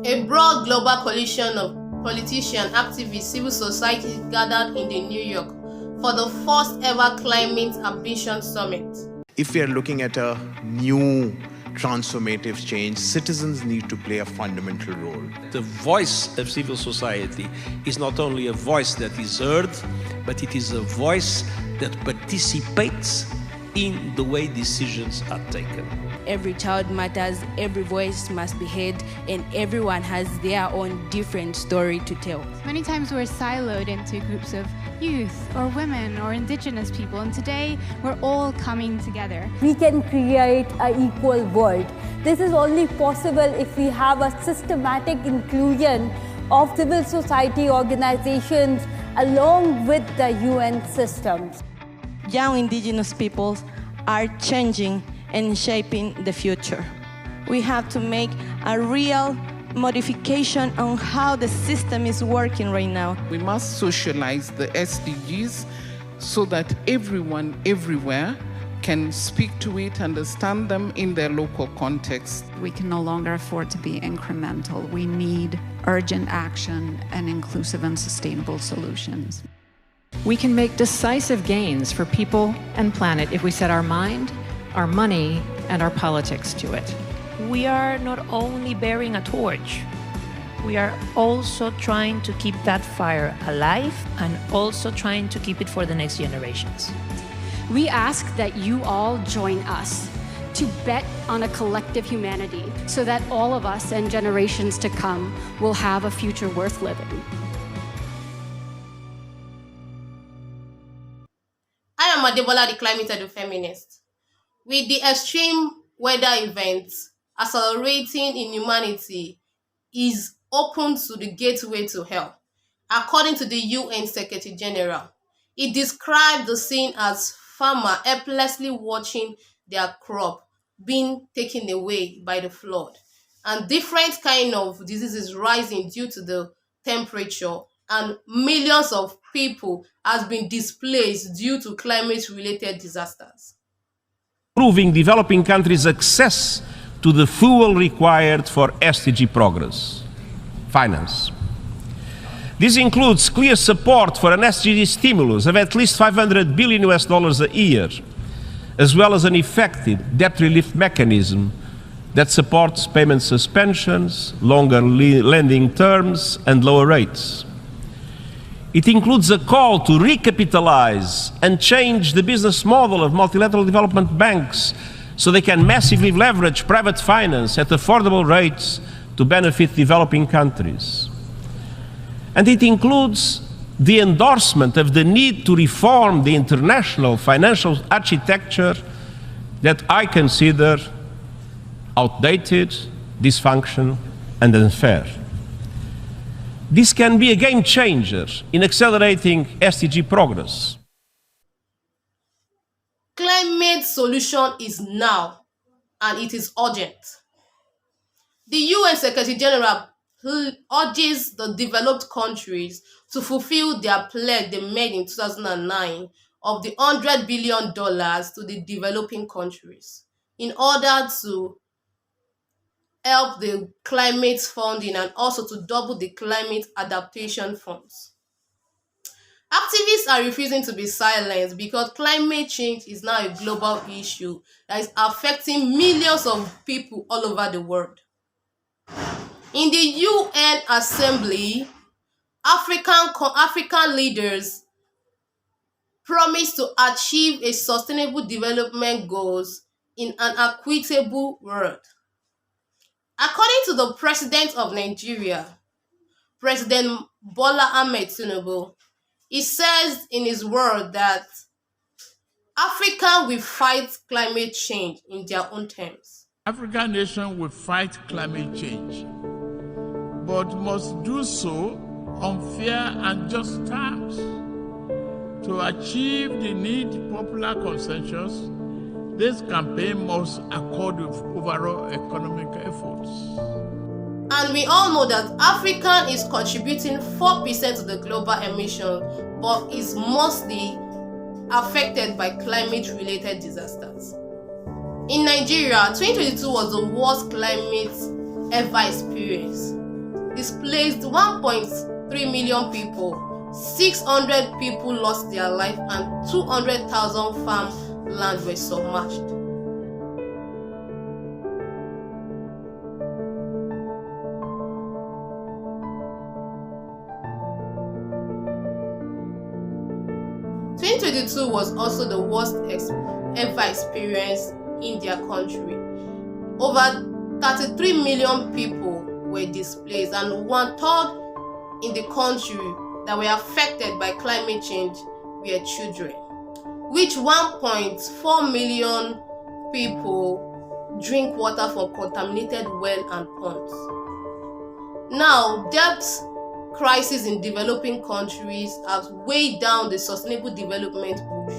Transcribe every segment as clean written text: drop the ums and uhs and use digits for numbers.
A broad global coalition of politicians, activists, civil society gathered in New York for the first ever Climate Ambition Summit. If we are looking at a new transformative change, citizens need to play a fundamental role. The voice of civil society is not only a voice that is heard, but it is a voice that participates in the way decisions are taken. Every child matters, every voice must be heard, and everyone has their own different story to tell. Many times we're siloed into groups of youth or women or indigenous people, and today we're all coming together. We can create an equal world. This is only possible if we have a systematic inclusion of civil society organizations along with the UN systems. Young indigenous peoples are changing and shaping the future. We have to make a real modification on how the system is working right now. We must socialize the SDGs so that everyone, everywhere, can speak to it, understand them in their local context. We can no longer afford to be incremental. We need urgent action and inclusive and sustainable solutions. We can make decisive gains for people and planet if we set our mind, our money, and our politics to it. We are not only bearing a torch, we are also trying to keep that fire alive and also trying to keep it for the next generations. We ask that you all join us to bet on a collective humanity so that all of us and generations to come will have a future worth living. I am Adebola, the climate feminist. With the extreme weather events accelerating in humanity is open to the gateway to hell. According to the UN Secretary General, it described the scene as farmers helplessly watching their crop being taken away by the flood, and different kind of diseases rising due to the temperature, and millions of people has been displaced due to climate-related disasters. Improving developing countries' access to the fuel required for SDG progress. Finance. This includes clear support for an SDG stimulus of at least $500 billion a year, as well as an effective debt relief mechanism that supports payment suspensions, longer lending terms, and lower rates. It includes a call to recapitalize and change the business model of multilateral development banks so they can massively leverage private finance at affordable rates to benefit developing countries. And it includes the endorsement of the need to reform the international financial architecture that I consider outdated, dysfunctional, and unfair. This can be a game changer in accelerating SDG progress. Climate solution is now, and it is urgent. The UN Secretary General urges the developed countries to fulfill their pledge they made in 2009 of the $100 billion to the developing countries in order to help the climate funding and also to double the climate adaptation funds. Activists are refusing to be silenced because climate change is now a global issue that is affecting millions of people all over the world. In the UN Assembly, African leaders promised to achieve a sustainable development goals in an equitable world. According to the President of Nigeria, President Bola Ahmed Tinubu, he says in his word that Africa will fight climate change in their own terms. African nations will fight climate change, but must do so on fair and just terms. To achieve the needed popular consensus, this campaign must accord with overall economic efforts. And we all know that Africa is contributing 4% to the global emission, but is mostly affected by climate-related disasters. In Nigeria, 2022 was the worst climate ever experienced. displaced 1.3 million people, 600 people lost their life, and 200,000 farmland were submerged. (2022) was also the worst ever experience in their country. Over 33 million people were displaced, and 1/3 in the country that were affected by climate change were children, which 1.4 million people drink water from contaminated wells and ponds. Now, debt crisis in developing countries has weighed down the sustainable development push,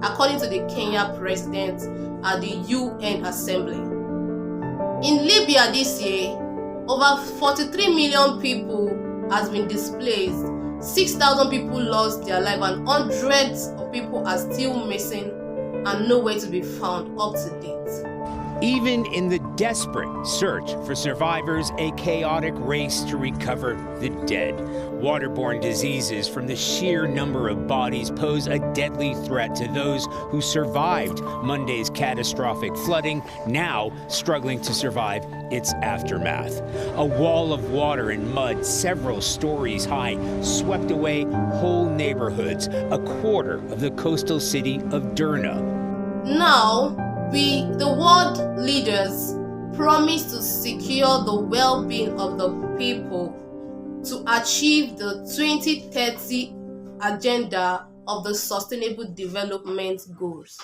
according to the Kenya president at the UN Assembly. In Libya this year, over 43 million people has been displaced, 6,000 people lost their life, and hundreds of people are still missing and nowhere to be found up to date. Even in the desperate search for survivors, a chaotic race to recover the dead. Waterborne diseases from the sheer number of bodies pose a deadly threat to those who survived Monday's catastrophic flooding, now struggling to survive its aftermath. A wall of water and mud several stories high swept away whole neighborhoods, a quarter of the coastal city of Derna. Now, the world leaders promise to secure the well-being of the people to achieve the 2030 agenda of the Sustainable Development Goals.